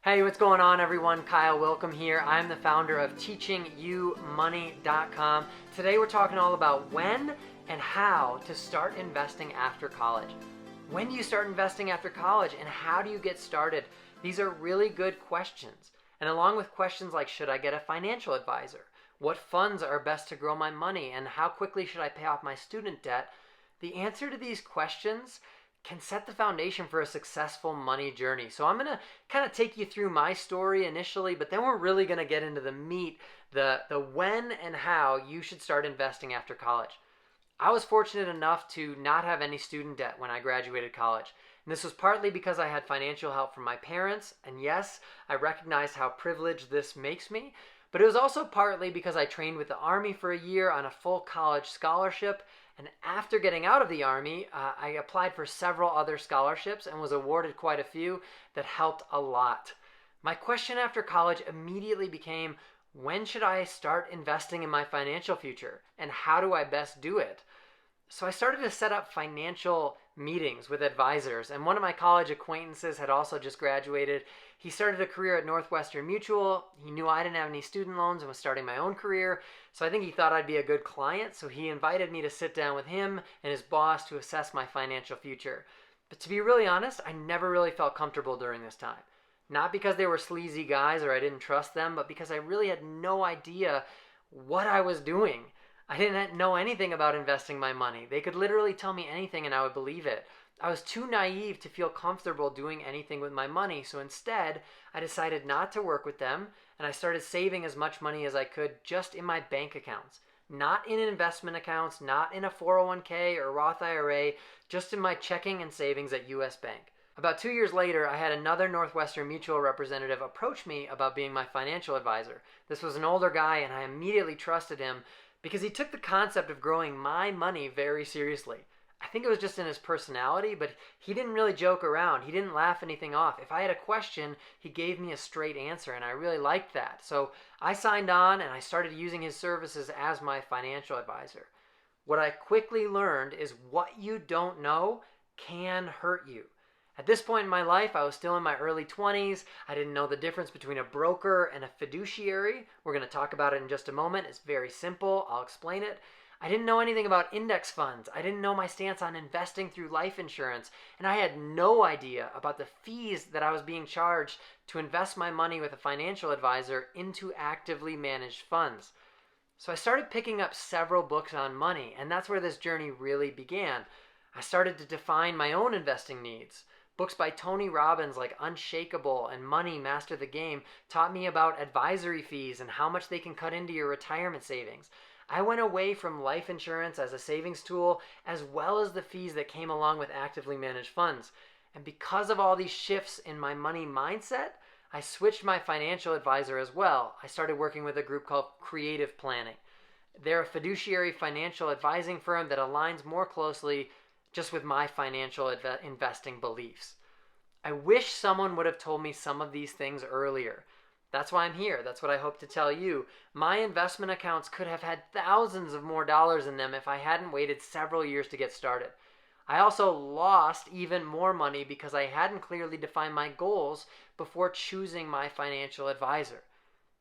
Hey, what's going on everyone? Kyle Willkom here. I'm the founder of teachingyoumoney.com. Today we're talking all about when and how to start investing after college. When do you start investing after college and how do you get started? These are really good questions. And along with questions like, should I get a financial advisor? What funds are best to grow my money? And how quickly should I pay off my student debt? The answer to these questions can set the foundation for a successful money journey. So I'm going to kind of take you through my story initially, but then we're really going to get into the meat, the when and how you should start investing after college. I was fortunate enough to not have any student debt when I graduated college. And this was partly because I had financial help from my parents. And yes, I recognize how privileged this makes me. But it was also partly because I trained with the Army for a year on a full college scholarship. And after getting out of the Army, I applied for several other scholarships and was awarded quite a few that helped a lot. My question after college immediately became, when should I start investing in my financial future? And how do I best do it? So I started to set up financial meetings with advisors, and one of my college acquaintances had also just graduated. He started a career at Northwestern Mutual. He knew I didn't have any student loans and was starting my own career, so I think he thought I'd be a good client, so he invited me to sit down with him and his boss to assess my financial future. But to be really honest, I never really felt comfortable during this time. Not because they were sleazy guys or I didn't trust them, but because I really had no idea what I was doing. I didn't know anything about investing my money. They could literally tell me anything and I would believe it. I was too naive to feel comfortable doing anything with my money, so instead, I decided not to work with them, and I started saving as much money as I could just in my bank accounts. Not in investment accounts, not in a 401k or Roth IRA, just in my checking and savings at US Bank. About 2 years later, I had another Northwestern Mutual representative approach me about being my financial advisor. This was an older guy, and I immediately trusted him because he took the concept of growing my money very seriously. I think it was just in his personality, but he didn't really joke around. He didn't laugh anything off. If I had a question, he gave me a straight answer, and I really liked that. So I signed on, and I started using his services as my financial advisor. What I quickly learned is what you don't know can hurt you. At this point in my life, I was still in my early 20s. I didn't know the difference between a broker and a fiduciary. We're going to talk about it in just a moment. It's very simple. I'll explain it. I didn't know anything about index funds. I didn't know my stance on investing through life insurance. And I had no idea about the fees that I was being charged to invest my money with a financial advisor into actively managed funds. So I started picking up several books on money, and that's where this journey really began. I started to define my own investing needs. Books by Tony Robbins like Unshakable and Money, Master the Game taught me about advisory fees and how much they can cut into your retirement savings. I went away from life insurance as a savings tool as well as the fees that came along with actively managed funds. And because of all these shifts in my money mindset, I switched my financial advisor as well. I started working with a group called Creative Planning. They're a fiduciary financial advising firm that aligns more closely just with my financial investing beliefs. I wish someone would have told me some of these things earlier. That's why I'm here. That's what I hope to tell you. My investment accounts could have had thousands of more dollars in them if I hadn't waited several years to get started. I also lost even more money because I hadn't clearly defined my goals before choosing my financial advisor.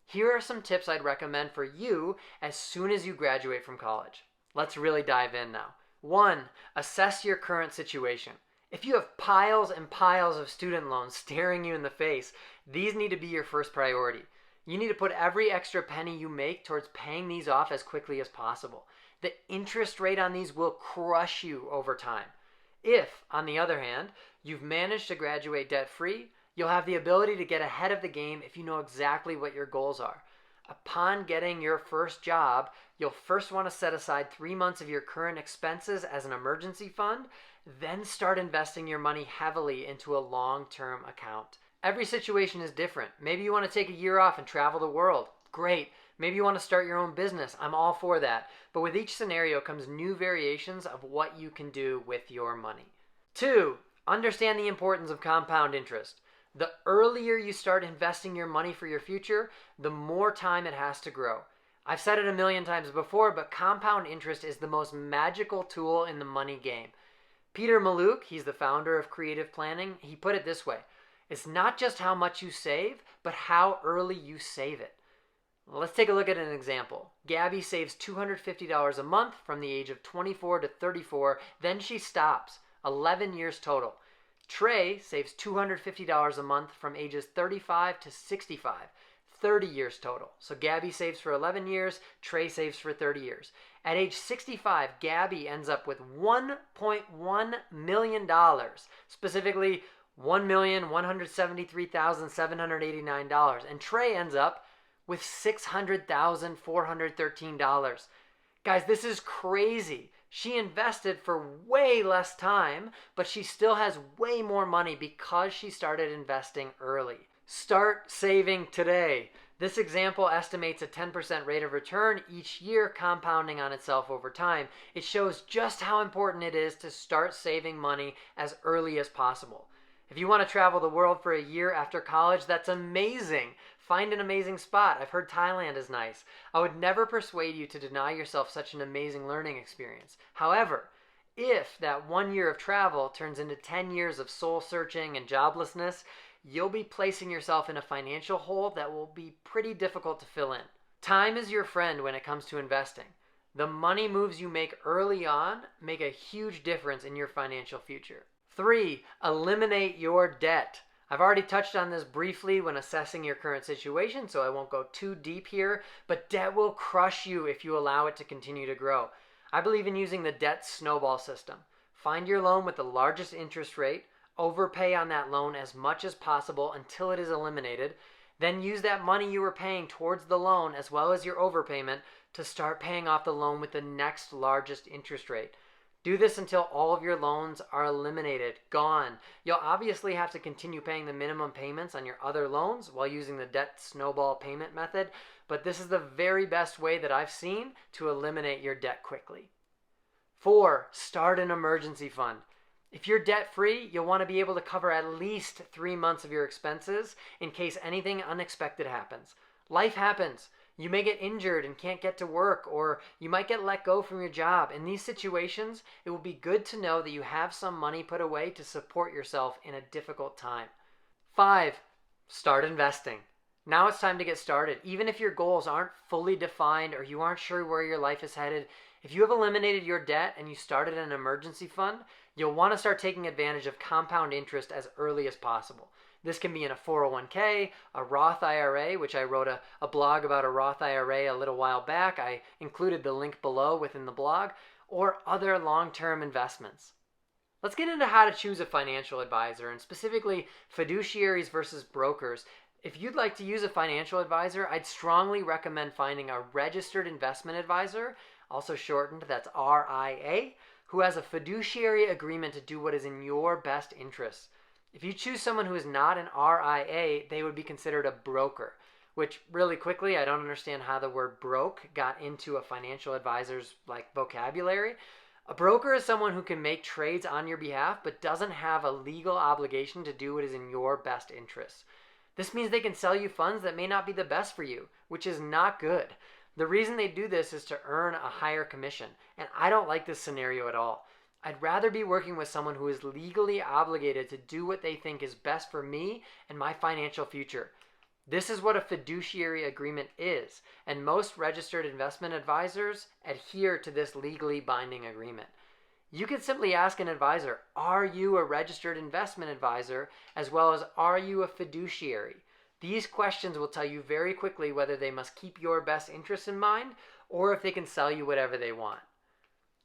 Here are some tips I'd recommend for you as soon as you graduate from college. Let's really dive in now. 1. Assess your current situation. If you have piles and piles of student loans staring you in the face, these need to be your first priority. You need to put every extra penny you make towards paying these off as quickly as possible. The interest rate on these will crush you over time. If, on the other hand, you've managed to graduate debt-free, you'll have the ability to get ahead of the game if you know exactly what your goals are. Upon getting your first job, you'll first want to set aside 3 months of your current expenses as an emergency fund, then start investing your money heavily into a long-term account. Every situation is different. Maybe you want to take a year off and travel the world. Great. Maybe you want to start your own business. I'm all for that. But with each scenario comes new variations of what you can do with your money. 2. Understand the importance of compound interest. The earlier you start investing your money for your future, the more time it has to grow. I've said it a million times before, but compound interest is the most magical tool in the money game. Peter Mallouk, he's the founder of Creative Planning, he put it this way: It's not just how much you save, but how early you save it. Let's take a look at an example. Gabby saves $250 a month from the age of 24 to 34, then she stops. 11 years total. Trey saves $250 a month from ages 35 to 65. 30 years total. So Gabby saves for 11 years, Trey saves for 30 years. At age 65, Gabby ends up with $1.1 million, specifically $1,173,789, and Trey ends up with $600,413. Guys, this is crazy. She invested for way less time, but she still has way more money because she started investing early. Start saving today. This example estimates a 10% rate of return each year, compounding on itself over time. It shows just how important it is to start saving money as early as possible. If you want to travel the world for a year after college, that's amazing. Find an amazing spot. I've heard Thailand is nice. I would never persuade you to deny yourself such an amazing learning experience. However, if that 1 year of travel turns into 10 years of soul searching and joblessness, you'll be placing yourself in a financial hole that will be pretty difficult to fill in. Time is your friend when it comes to investing. The money moves you make early on make a huge difference in your financial future. 3, eliminate your debt. I've already touched on this briefly when assessing your current situation, so I won't go too deep here, but debt will crush you if you allow it to continue to grow. I believe in using the debt snowball system. Find your loan with the largest interest rate, overpay on that loan as much as possible until it is eliminated, then use that money you were paying towards the loan as well as your overpayment to start paying off the loan with the next largest interest rate. Do this until all of your loans are eliminated, gone. You'll obviously have to continue paying the minimum payments on your other loans while using the debt snowball payment method, but this is the very best way that I've seen to eliminate your debt quickly. 4, start an emergency fund. If you're debt-free, you'll want to be able to cover at least 3 months of your expenses in case anything unexpected happens. Life happens. You may get injured and can't get to work, or you might get let go from your job. In these situations, it will be good to know that you have some money put away to support yourself in a difficult time. 5, start investing. Now it's time to get started. Even if your goals aren't fully defined or you aren't sure where your life is headed, if you have eliminated your debt and you started an emergency fund, you'll want to start taking advantage of compound interest as early as possible. This can be in a 401k, a Roth IRA, which I wrote a blog about a Roth IRA a little while back. I included the link below within the blog, or other long-term investments. Let's get into how to choose a financial advisor, and specifically fiduciaries versus brokers. If you'd like to use a financial advisor, I'd strongly recommend finding a registered investment advisor, also shortened, that's RIA, who has a fiduciary agreement to do what is in your best interests. If you choose someone who is not an RIA, they would be considered a broker, which really quickly, I don't understand how the word broke got into a financial advisor's vocabulary. A broker is someone who can make trades on your behalf but doesn't have a legal obligation to do what is in your best interests. This means they can sell you funds that may not be the best for you, which is not good. The reason they do this is to earn a higher commission, and I don't like this scenario at all. I'd rather be working with someone who is legally obligated to do what they think is best for me and my financial future. This is what a fiduciary agreement is, and most registered investment advisors adhere to this legally binding agreement. You can simply ask an advisor, are you a registered investment advisor, as well as are you a fiduciary? These questions will tell you very quickly whether they must keep your best interests in mind or if they can sell you whatever they want.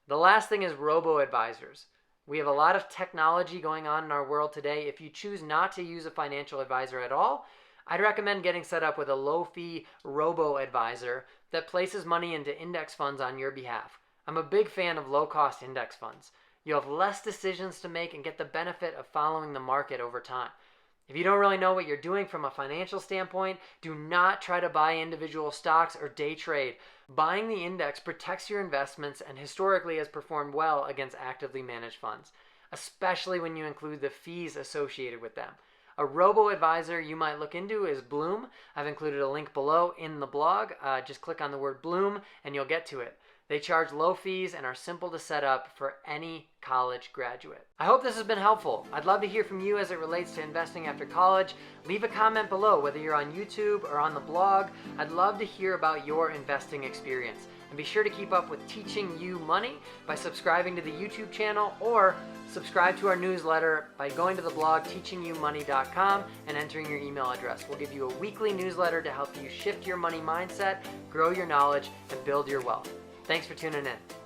The last thing is robo-advisors. We have a lot of technology going on in our world today. If you choose not to use a financial advisor at all, I'd recommend getting set up with a low-fee robo-advisor that places money into index funds on your behalf. I'm a big fan of low-cost index funds. You have less decisions to make and get the benefit of following the market over time. If you don't really know what you're doing from a financial standpoint, do not try to buy individual stocks or day trade. Buying the index protects your investments and historically has performed well against actively managed funds, especially when you include the fees associated with them. A robo-advisor you might look into is Bloom. I've included a link below in the blog. Just click on the word Bloom and you'll get to it. They charge low fees and are simple to set up for any college graduate. I hope this has been helpful. I'd love to hear from you as it relates to investing after college. Leave a comment below, whether you're on YouTube or on the blog. I'd love to hear about your investing experience. And be sure to keep up with Teaching You Money by subscribing to the YouTube channel, or subscribe to our newsletter by going to the blog teachingyoumoney.com and entering your email address. We'll give you a weekly newsletter to help you shift your money mindset, grow your knowledge, and build your wealth. Thanks for tuning in.